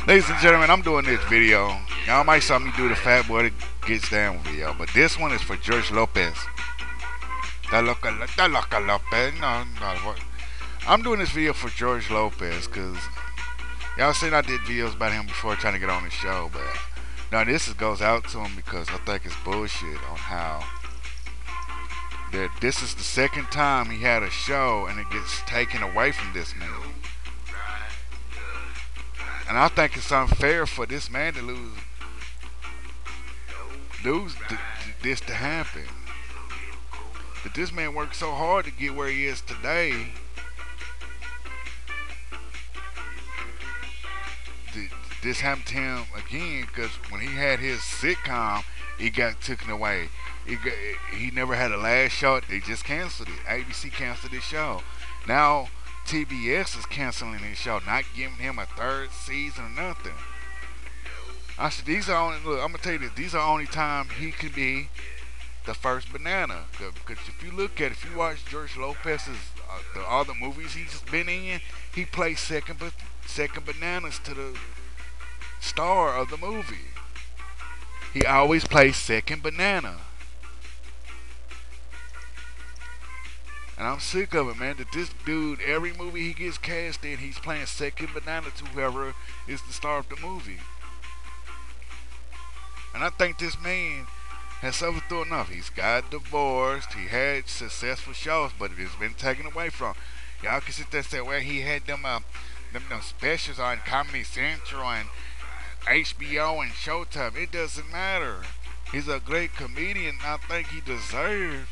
Ladies and gentlemen, I'm doing this video. Y'all might saw me do the Fat Boy That Gets Down video, but this one is for George Lopez. Lopez. No. I'm doing this video for George Lopez because y'all seen I did videos about him before trying to get on the show, but now this goes out to him because I think it's bullshit on how that this is the second time he had a show and it gets taken away from this man. And I think it's unfair for this man to lose this to happen. That this man worked so hard to get where he is today. This happened to him again because when he had his sitcom, it got taken away. He never had a last show. They just canceled it. ABC canceled his show. Now TBS is canceling his show, not giving him a third season or nothing. I said these are only. Look, I'm gonna tell you this. These are only time he could be the first banana. Because if you look at it, if you watch George Lopez's all the movies he's been in, he plays second bananas to the star of the movie. He always plays second banana. And I'm sick of it, man, that this dude, every movie he gets cast in, he's playing second banana to whoever is the star of the movie. And I think this man has suffered through enough. He's got divorced, he had successful shows, but it's been taken away from him. Y'all can sit there and say, well, he had them specials on Comedy Central and HBO and Showtime. It doesn't matter. He's a great comedian. I think he deserves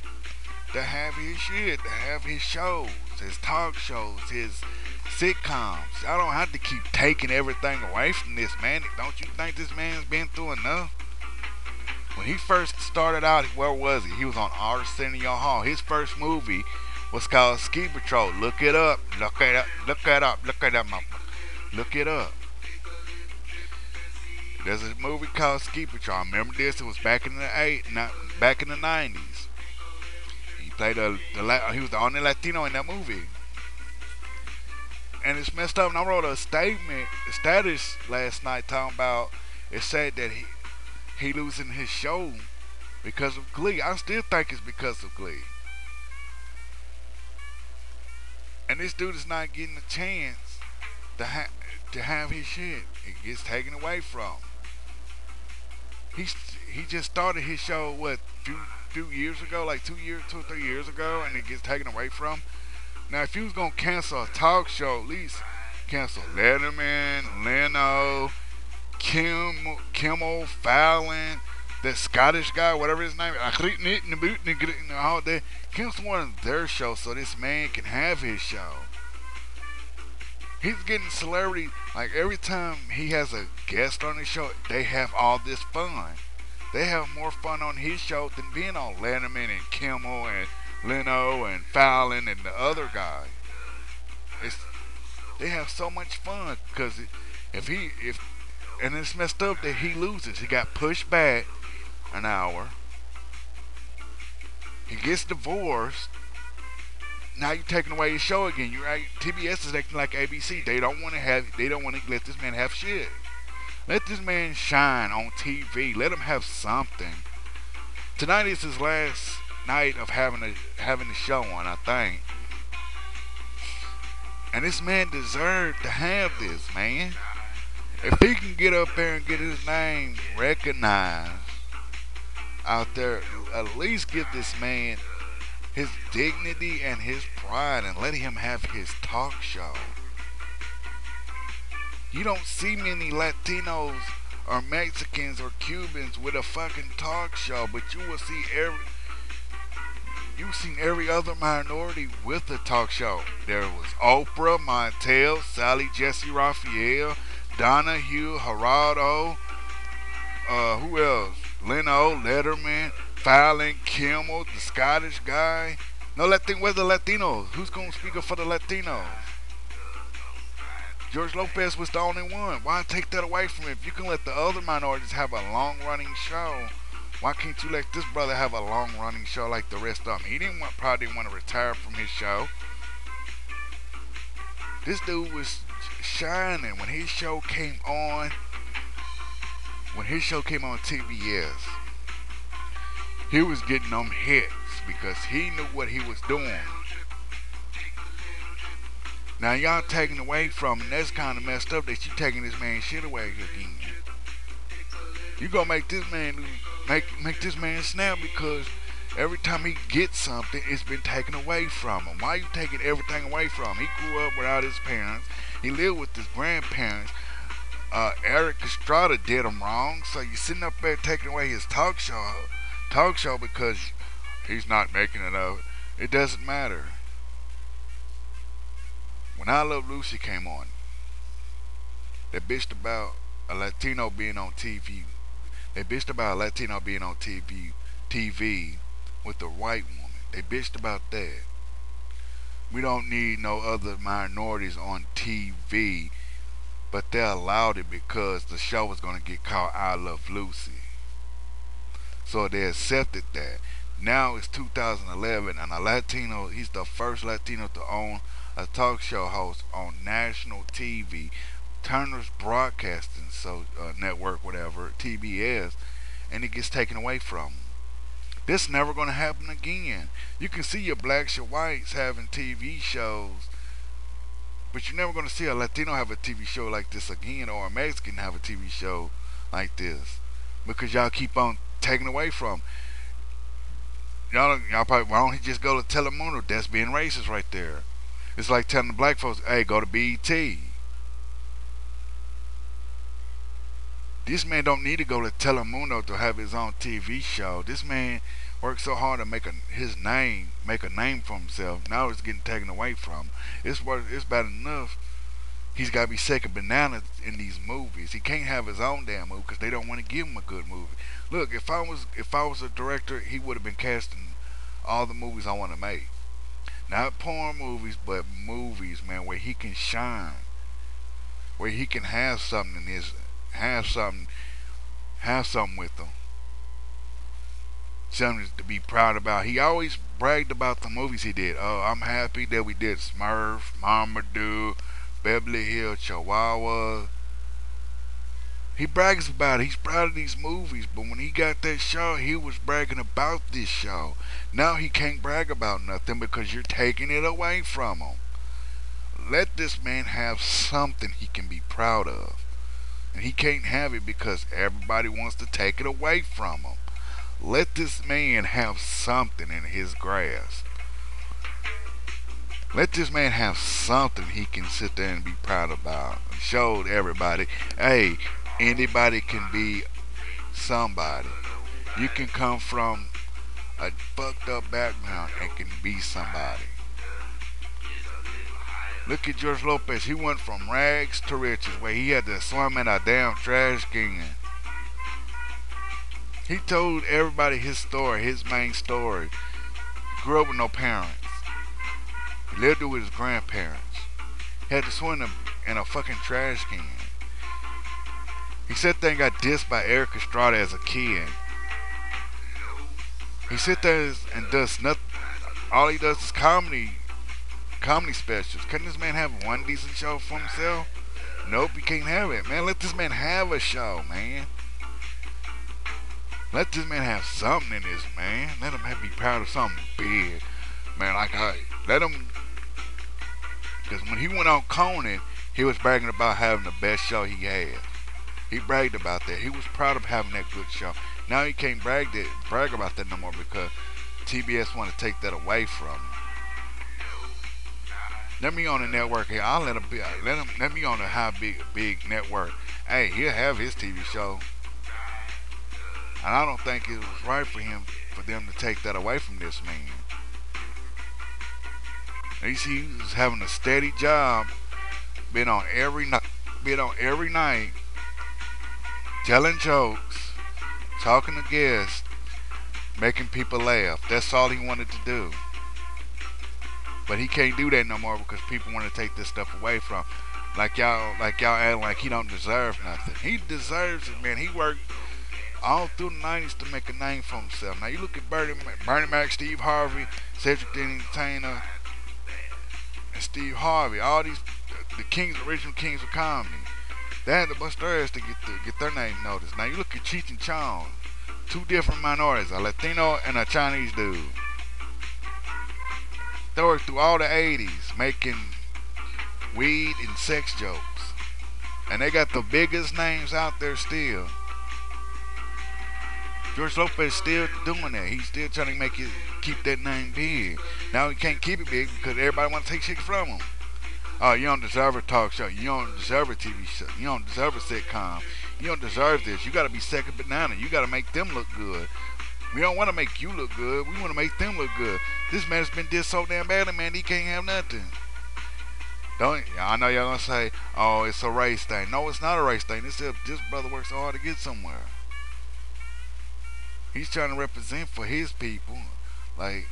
to have his shit, to have his shows, his talk shows, his sitcoms. I don't have to keep taking everything away from this man. Don't you think this man's been through enough? When he first started out, where was he? He was on Arsenio Hall. His first movie was called Ski Patrol. Look it up. Look it up. Look it up. Look it up. Look it up. There's a movie called Ski Patrol. I remember this. It was back in the 90s. He was the only Latino in that movie, and it's messed up. And I wrote a status last night talking about it said that he losing his show because of Glee. I still think it's because of Glee, and this dude is not getting a chance to have his shit. It gets taken away from. He just started his show few years ago, like 2 or 3 years ago, and it gets taken away from. Now, if you was gonna cancel a talk show, at least cancel Letterman, Leno, Kimmel, Fallon, that Scottish guy, whatever his name, all that. Cancel one of their shows so this man can have his show. He's getting celebrity, like every time he has a guest on his show, they have all this fun. They have more fun on his show than being on Letterman and Kimmel and Leno and Fallon and the other guy. They have so much fun because and it's messed up that he loses. He got pushed back an hour. He gets divorced. Now you're taking away his show again. You're right. TBS is acting like ABC. They don't want to let this man have shit. Let this man shine on TV. Let him have something. Tonight is his last night of having the show on, I think. And this man deserved to have this, man. If he can get up there and get his name recognized out there, at least give this man his dignity and his pride and let him have his talk show. You don't see many Latinos or Mexicans or Cubans with a fucking talk show, but you've seen every other minority with a talk show. There was Oprah, Montel, Sally Jesse Raphael, Donahue, Gerardo, who else? Leno, Letterman, Fallon, Kimmel, the Scottish guy. Where's the Latinos? Who's gonna speak up for the Latinos? George Lopez was the only one. Why take that away from him? If you can let the other minorities have a long-running show, why can't you let this brother have a long-running show like the rest of them? He probably didn't want to retire from his show. This dude was shining when his show came on TBS. He was getting them hits because he knew what he was doing. Now y'all taking away from him. That's kind of messed up that you taking this man's shit away again. You gonna make this man make this man snap because every time he gets something, it's been taken away from him. Why you taking everything away from him? He grew up without his parents. He lived with his grandparents. Eric Estrada did him wrong, so you sitting up there taking away his talk show because he's not making enough. It doesn't matter. When I Love Lucy came on, they bitched about a Latino being on TV. They bitched about a Latino being on TV with a white woman. They bitched about that. We don't need no other minorities on TV, but they allowed it because the show was going to get called I Love Lucy. So they accepted that. Now it's 2011 and a Latino, he's the first Latino to own a talk show host on national TV, Turner's Broadcasting Network, whatever, TBS, and it gets taken away from him. This never going to happen again. You can see your blacks, your whites having TV shows, but you're never going to see a Latino have a TV show like this again, or a Mexican have a TV show like this, because y'all keep on taking away from 'em. Y'all probably, why don't he just go to Telemundo? That's being racist right there. It's like telling the black folks, hey, go to BET. This man don't need to go to Telemundo to have his own TV show. This man worked so hard to make a name for himself. Now it's getting taken away from him. It's bad enough. He's got to be second banana in these movies. He can't have his own damn movie because they don't want to give him a good movie. Look, if I was a director, he would have been casting all the movies I want to make. Not porn movies, but movies, man, where he can shine, where he can have something in his, have something with him, something to be proud about. He always bragged about the movies he did. Oh, I'm happy that we did Smurf, Marmaduke, Beverly Hills, Chihuahua. He brags about it. He's proud of these movies. But when he got that show, he was bragging about this show. Now he can't brag about nothing because you're taking it away from him. Let this man have something he can be proud of. And he can't have it because everybody wants to take it away from him. Let this man have something in his grasp. Let this man have something he can sit there and be proud about. Show everybody, hey, anybody can be somebody. You can come from a fucked up background and can be somebody. Look at George Lopez. He went from rags to riches where he had to swim in a damn trash can. He told everybody his story, his main story. He grew up with no parents. He lived with his grandparents. He had to swim in a fucking trash can. He sat there and got dissed by Eric Estrada as a kid. He sit there and does nothing. All he does is comedy specials. Can this man have one decent show for himself? Nope, he can't have it, man. Let this man have a show, man. Let this man have something in this, man. Let him be proud of something big, man. Let him, because when he went on Conan, he was bragging about having the best show he had. He bragged about that. He was proud of having that good show. Now he can't brag about that no more because TBS want to take that away from him. Let me on the network here. I'll let me on a big network. Hey, he'll have his TV show. And I don't think it was right for them to take that away from this man. He was having a steady job, been on every night, telling jokes, talking to guests, making people laugh. That's all he wanted to do. But he can't do that no more because people want to take this stuff away from him. Like y'all acting like he don't deserve nothing. He deserves it, man. He worked all through the 90s to make a name for himself. Now you look at Bernie Mac, Steve Harvey, Cedric the Entertainer, and Steve Harvey. All these the kings, original kings of comedy. They had to bust their ass to get their name noticed. Now you look at Cheech and Chong, two different minorities, a Latino and a Chinese dude. They worked through all the '80s making weed and sex jokes, and they got the biggest names out there still. George Lopez still doing that. He's still trying to make it keep that name big. Now he can't keep it big because everybody want to take shit from him. Oh, you don't deserve a talk show. You don't deserve a TV show. You don't deserve a sitcom. You don't deserve this. You got to be second banana. You got to make them look good. We don't want to make you look good. We want to make them look good. This man's been did so damn badly, man. He can't have nothing. Don't I know y'all gonna say, "Oh, it's a race thing." No, it's not a race thing. It's just this brother works so hard to get somewhere. He's trying to represent for his people. Like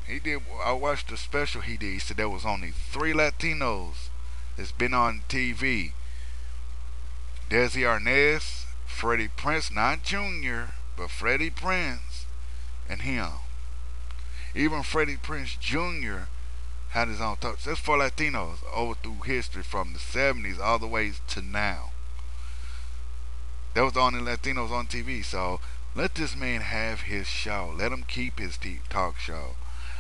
he did. I watched the special he did. He said there was only 3 Latinos that's been on TV. Desi Arnaz, Freddie Prince, not Junior, but Freddie Prince, and him. Even Freddie Prince Jr. had his own talk. That's 4 Latinos over through history from the '70s all the way to now. That was the only Latinos on TV. So let this man have his show. Let him keep his talk show.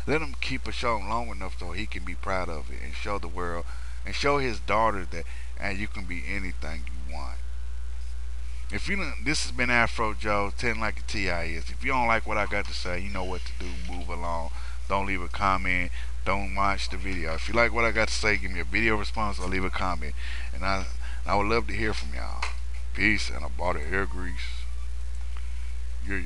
Let him keep a show long enough so he can be proud of it and show the world and show his daughter that you can be anything you want. If you don't, this has been Afro Joe, 10 like a TI is. If you don't like what I got to say, you know what to do. Move along. Don't leave a comment. Don't watch the video. If you like what I got to say, give me a video response or leave a comment. And I would love to hear from y'all. Peace. And I bought a hair grease. Yeah.